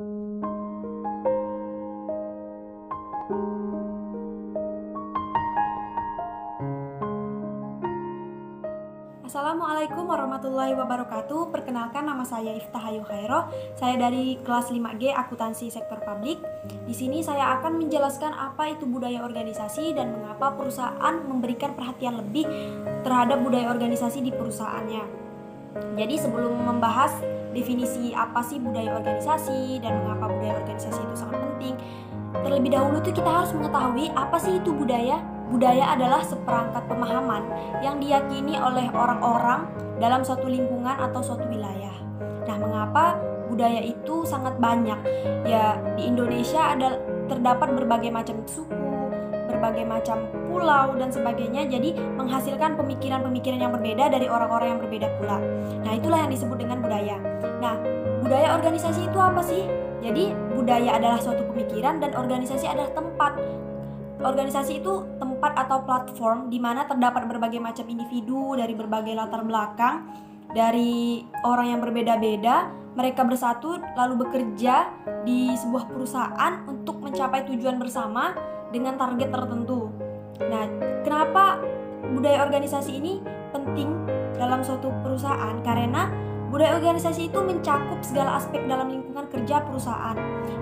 Assalamualaikum warahmatullahi wabarakatuh. Perkenalkan, nama saya Iftah Ayu Khairo. Saya dari kelas 5G Akuntansi Sektor Publik. Di sini saya akan menjelaskan apa itu budaya organisasi dan mengapa perusahaan memberikan perhatian lebih terhadap budaya organisasi di perusahaannya. Jadi sebelum membahas definisi apa sih budaya organisasi dan mengapa budaya organisasi itu sangat penting, terlebih dahulu tuh kita harus mengetahui apa sih itu budaya. Budaya adalah seperangkat pemahaman yang diyakini oleh orang-orang dalam suatu lingkungan atau suatu wilayah. Nah, mengapa budaya itu sangat banyak? Ya, di Indonesia terdapat berbagai macam suku, berbagai macam pulau dan sebagainya. Jadi menghasilkan pemikiran-pemikiran yang berbeda dari orang-orang yang berbeda pula. Nah, itulah yang disebut dengan budaya. Nah, budaya organisasi itu apa sih? Jadi budaya adalah suatu pemikiran dan organisasi adalah tempat. Organisasi itu tempat atau platform di mana terdapat berbagai macam individu dari berbagai latar belakang, dari orang yang berbeda-beda. Mereka bersatu lalu bekerja di sebuah perusahaan untuk mencapai tujuan bersama dengan target tertentu. Nah, kenapa budaya organisasi ini penting dalam suatu perusahaan? Karena budaya organisasi itu mencakup segala aspek dalam lingkungan kerja perusahaan.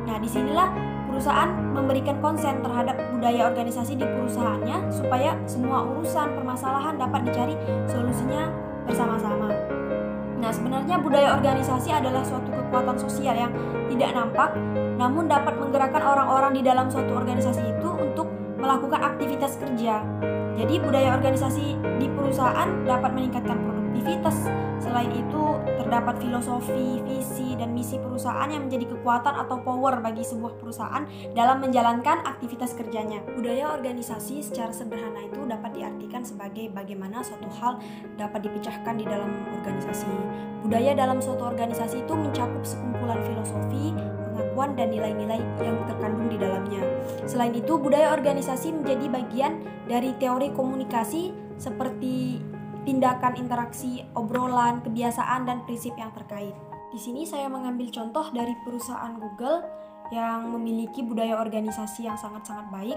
Nah, disinilah perusahaan memberikan konsen terhadap budaya organisasi di perusahaannya supaya semua urusan permasalahan dapat dicari solusinya bersama-sama. Nah, sebenarnya budaya organisasi adalah suatu kekuatan sosial yang tidak nampak, namun dapat menggerakkan orang-orang di dalam suatu organisasi itu untuk melakukan aktivitas kerja. Jadi budaya organisasi di perusahaan dapat meningkatkan produktivitas. Selain itu, terdapat filosofi, visi, dan misi perusahaan yang menjadi kekuatan atau power bagi sebuah perusahaan dalam menjalankan aktivitas kerjanya. Budaya organisasi secara sederhana itu dapat diartikan sebagai bagaimana suatu hal dapat dipecahkan di dalam organisasi. Budaya dalam suatu organisasi itu mencakup sekumpulan filosofi, pengakuan, dan nilai-nilai yang terkandung di dalamnya. Selain itu, budaya organisasi menjadi bagian dari teori komunikasi seperti tindakan, interaksi, obrolan, kebiasaan, dan prinsip yang terkait. Di sini saya mengambil contoh dari perusahaan Google yang memiliki budaya organisasi yang sangat-sangat baik.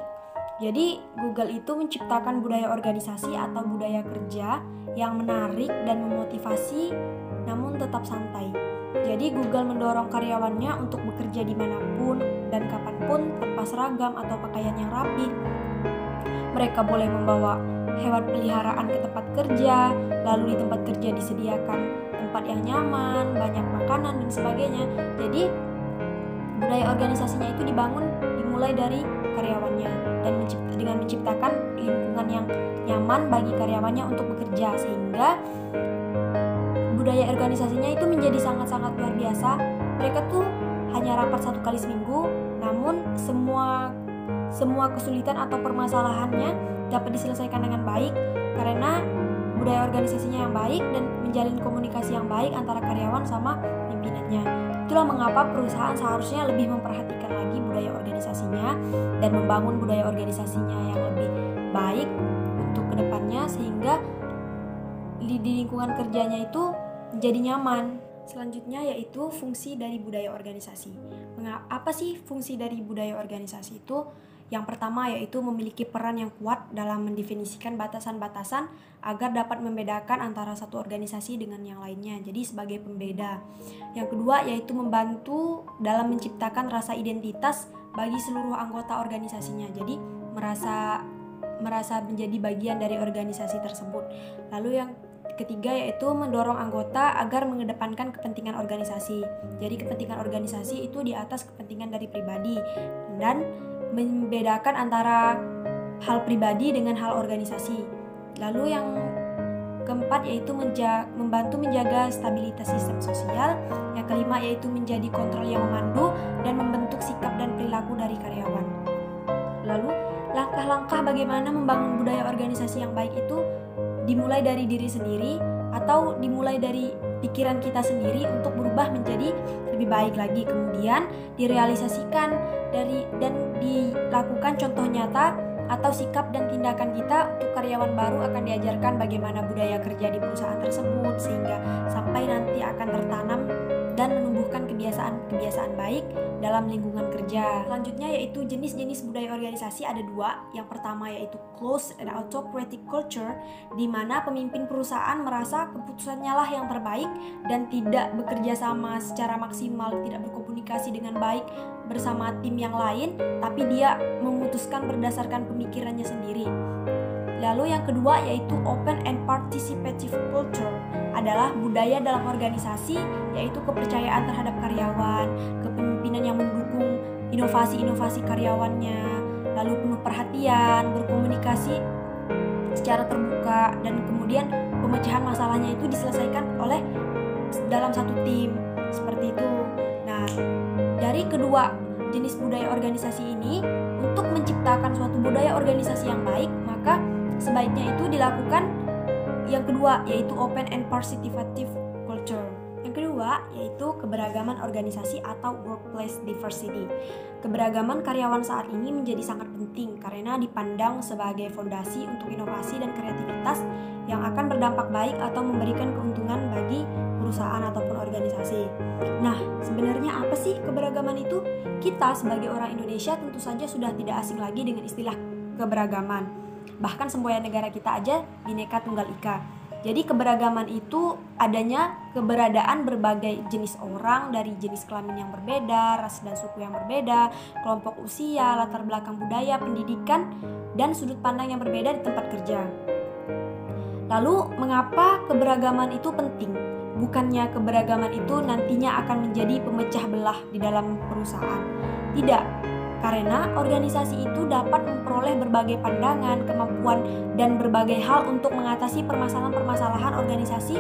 Jadi Google itu menciptakan budaya organisasi atau budaya kerja yang menarik dan memotivasi namun tetap santai. Jadi Google mendorong karyawannya untuk bekerja dimanapun dan kapanpun tanpa seragam atau pakaian yang rapi. Mereka boleh membawa hewan peliharaan ke tempat kerja, lalu di tempat kerja disediakan tempat yang nyaman, banyak makanan dan sebagainya. Jadi budaya organisasinya itu dimulai dari karyawannya dan dengan menciptakan lingkungan yang nyaman bagi karyawannya untuk bekerja, sehingga budaya organisasinya itu menjadi sangat-sangat luar biasa. Mereka tuh hanya rapat 1 kali seminggu, namun semua kesulitan atau permasalahannya dapat diselesaikan dengan baik karena budaya organisasinya yang baik dan menjalin komunikasi yang baik antara karyawan sama pimpinannya. Itulah mengapa perusahaan seharusnya lebih memperhatikan lagi budaya organisasinya dan membangun budaya organisasinya yang lebih baik untuk kedepannya sehingga di lingkungan kerjanya itu menjadi nyaman. Selanjutnya yaitu fungsi dari budaya organisasi. Apa sih fungsi dari budaya organisasi itu? Yang pertama yaitu memiliki peran yang kuat dalam mendefinisikan batasan-batasan agar dapat membedakan antara satu organisasi dengan yang lainnya. Jadi sebagai pembeda. Yang kedua yaitu membantu dalam menciptakan rasa identitas bagi seluruh anggota organisasinya. Jadi merasa menjadi bagian dari organisasi tersebut. Lalu yang ketiga yaitu mendorong anggota agar mengedepankan kepentingan organisasi. Jadi kepentingan organisasi itu di atas kepentingan dari pribadi dan membedakan antara hal pribadi dengan hal organisasi. Lalu yang keempat yaitu membantu menjaga stabilitas sistem sosial. Yang kelima yaitu menjadi kontrol yang memandu dan membentuk sikap dan perilaku dari karyawan. Lalu langkah-langkah bagaimana membangun budaya organisasi yang baik itu dimulai dari diri sendiri atau dimulai dari pikiran kita sendiri untuk berubah menjadi lebih baik lagi, kemudian direalisasikan dan dilakukan contoh nyata atau sikap dan tindakan kita untuk karyawan baru akan diajarkan bagaimana budaya kerja di perusahaan tersebut sehingga sampai nanti akan tertanam dan menumbuhkan kebiasaan kebiasaan-kebiasaan baik dalam lingkungan kerja. Selanjutnya yaitu jenis-jenis budaya organisasi ada 2. Yang pertama yaitu closed and autocratic culture, di mana pemimpin perusahaan merasa keputusannya lah yang terbaik dan tidak bekerja sama secara maksimal, tidak berkomunikasi dengan baik bersama tim yang lain, tapi dia memutuskan berdasarkan pemikirannya sendiri. Lalu yang kedua yaitu open and participative culture, adalah budaya dalam organisasi, yaitu kepercayaan terhadap karyawan, kepemimpinan yang mendukung inovasi-inovasi karyawannya, lalu penuh perhatian, berkomunikasi secara terbuka, dan kemudian pemecahan masalahnya itu diselesaikan oleh dalam satu tim, seperti itu. Nah, dari kedua jenis budaya organisasi ini, untuk menciptakan suatu budaya organisasi yang baik, maka sebaiknya itu dilakukan yang kedua, yaitu open and participative culture. Yang kedua yaitu keberagaman organisasi atau workplace diversity. Keberagaman karyawan saat ini menjadi sangat penting karena dipandang sebagai fondasi untuk inovasi dan kreativitas yang akan berdampak baik atau memberikan keuntungan bagi perusahaan ataupun organisasi. Nah, sebenarnya apa sih keberagaman itu? Kita sebagai orang Indonesia tentu saja sudah tidak asing lagi dengan istilah keberagaman. Bahkan semboyan negara kita aja Bhinneka Tunggal Ika. Jadi keberagaman itu adanya keberadaan berbagai jenis orang dari jenis kelamin yang berbeda, ras dan suku yang berbeda, kelompok usia, latar belakang budaya, pendidikan, dan sudut pandang yang berbeda di tempat kerja. Lalu mengapa keberagaman itu penting? Bukannya keberagaman itu nantinya akan menjadi pemecah belah di dalam perusahaan. Tidak. Karena organisasi itu dapat memperoleh berbagai pandangan, kemampuan, dan berbagai hal untuk mengatasi permasalahan-permasalahan organisasi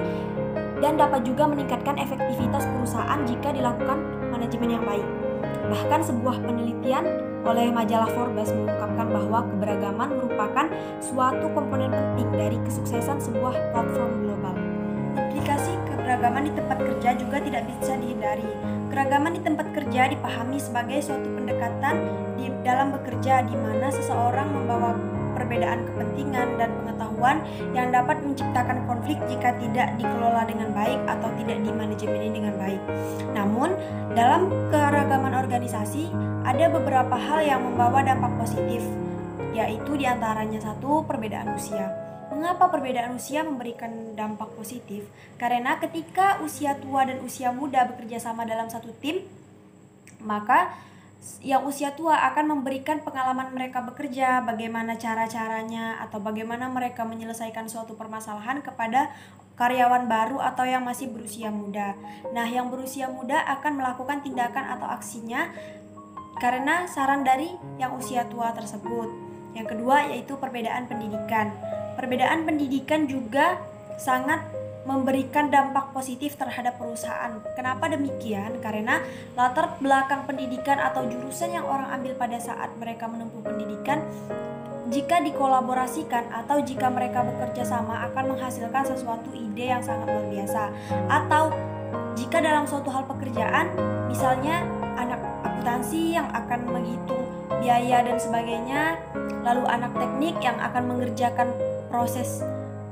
dan dapat juga meningkatkan efektivitas perusahaan jika dilakukan manajemen yang baik. Bahkan sebuah penelitian oleh majalah Forbes mengungkapkan bahwa keberagaman merupakan suatu komponen penting dari kesuksesan sebuah platform global. Implikasi keberagaman di tempat kerja juga tidak bisa dihindari. Keragaman di tempat kerja dipahami sebagai suatu pendekatan di dalam bekerja di mana seseorang membawa perbedaan kepentingan dan pengetahuan yang dapat menciptakan konflik jika tidak dikelola dengan baik atau tidak dimanajemeni dengan baik. Namun, dalam keragaman organisasi ada beberapa hal yang membawa dampak positif, yaitu diantaranya 1, perbedaan usia. Mengapa perbedaan usia memberikan dampak positif? Karena ketika usia tua dan usia muda bekerja sama dalam satu tim, maka yang usia tua akan memberikan pengalaman mereka bekerja, bagaimana cara-caranya, atau bagaimana mereka menyelesaikan suatu permasalahan kepada karyawan baru atau yang masih berusia muda. Nah, yang berusia muda akan melakukan tindakan atau aksinya karena saran dari yang usia tua tersebut. Yang kedua yaitu perbedaan pendidikan. Perbedaan pendidikan juga sangat memberikan dampak positif terhadap perusahaan. Kenapa demikian? Karena latar belakang pendidikan atau jurusan yang orang ambil pada saat mereka menempuh pendidikan, jika dikolaborasikan atau jika mereka bekerja sama akan menghasilkan sesuatu ide yang sangat luar biasa. Atau jika dalam suatu hal pekerjaan, misalnya anak akuntansi yang akan menghitung biaya dan sebagainya, lalu anak teknik yang akan mengerjakan proses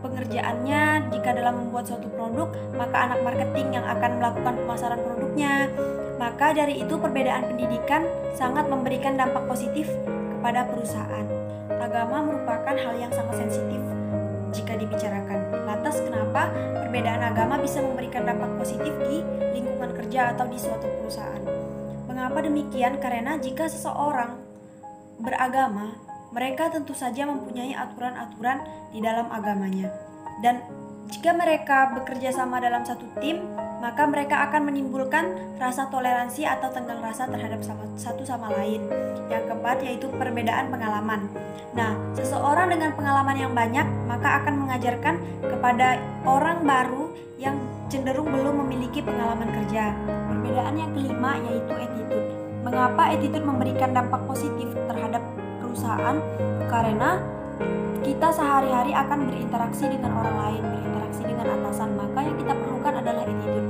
pengerjaannya jika dalam membuat suatu produk, maka anak marketing yang akan melakukan pemasaran produknya. Maka dari itu perbedaan pendidikan sangat memberikan dampak positif kepada perusahaan. Agama merupakan hal yang sangat sensitif jika dibicarakan. Lantas kenapa perbedaan agama bisa memberikan dampak positif di lingkungan kerja atau di suatu perusahaan? Mengapa demikian? Karena jika seseorang beragama, mereka tentu saja mempunyai aturan-aturan di dalam agamanya. Dan jika mereka bekerja sama dalam satu tim, maka mereka akan menimbulkan rasa toleransi atau tenggang rasa terhadap satu sama lain. Yang keempat yaitu perbedaan pengalaman. Nah, seseorang dengan pengalaman yang banyak maka akan mengajarkan kepada orang baru yang cenderung belum memiliki pengalaman kerja. Perbedaan yang kelima yaitu attitude. Mengapa attitude memberikan dampak positif terhadap perusahaan? Karena kita sehari-hari akan berinteraksi dengan orang lain, berinteraksi dengan atasan, maka yang kita perlukan adalah attitude.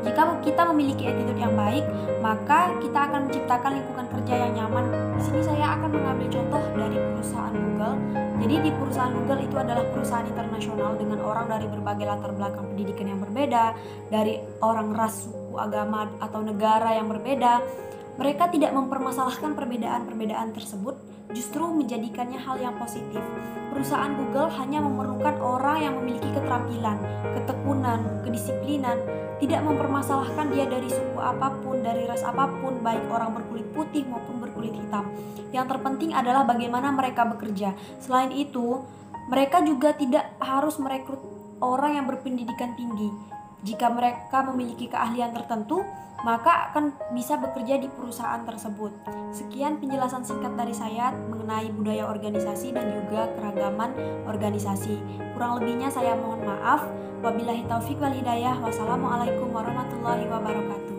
Jika Jika kita memiliki attitude yang baik, maka kita akan menciptakan lingkungan kerja yang nyaman. Di sini saya akan mengambil contoh dari perusahaan Google. Jadi di perusahaan Google itu adalah perusahaan internasional dengan orang dari berbagai latar belakang pendidikan yang berbeda, dari orang ras, suku, agama, atau negara yang berbeda. Mereka tidak mempermasalahkan perbedaan-perbedaan tersebut, justru menjadikannya hal yang positif. Perusahaan Google hanya memerlukan orang yang memiliki keterampilan, ketekunan, kedisiplinan, tidak mempermasalahkan dia dari suku apapun, dari ras apapun, baik orang berkulit putih maupun berkulit hitam. Yang terpenting adalah bagaimana mereka bekerja. Selain itu, mereka juga tidak harus merekrut orang yang berpendidikan tinggi. Jika mereka memiliki keahlian tertentu, maka akan bisa bekerja di perusahaan tersebut. Sekian penjelasan singkat dari saya mengenai budaya organisasi dan juga keragaman organisasi. Kurang lebihnya saya mohon maaf. Wabillahi taufik wal hidayah. Wassalamualaikum warahmatullahi wabarakatuh.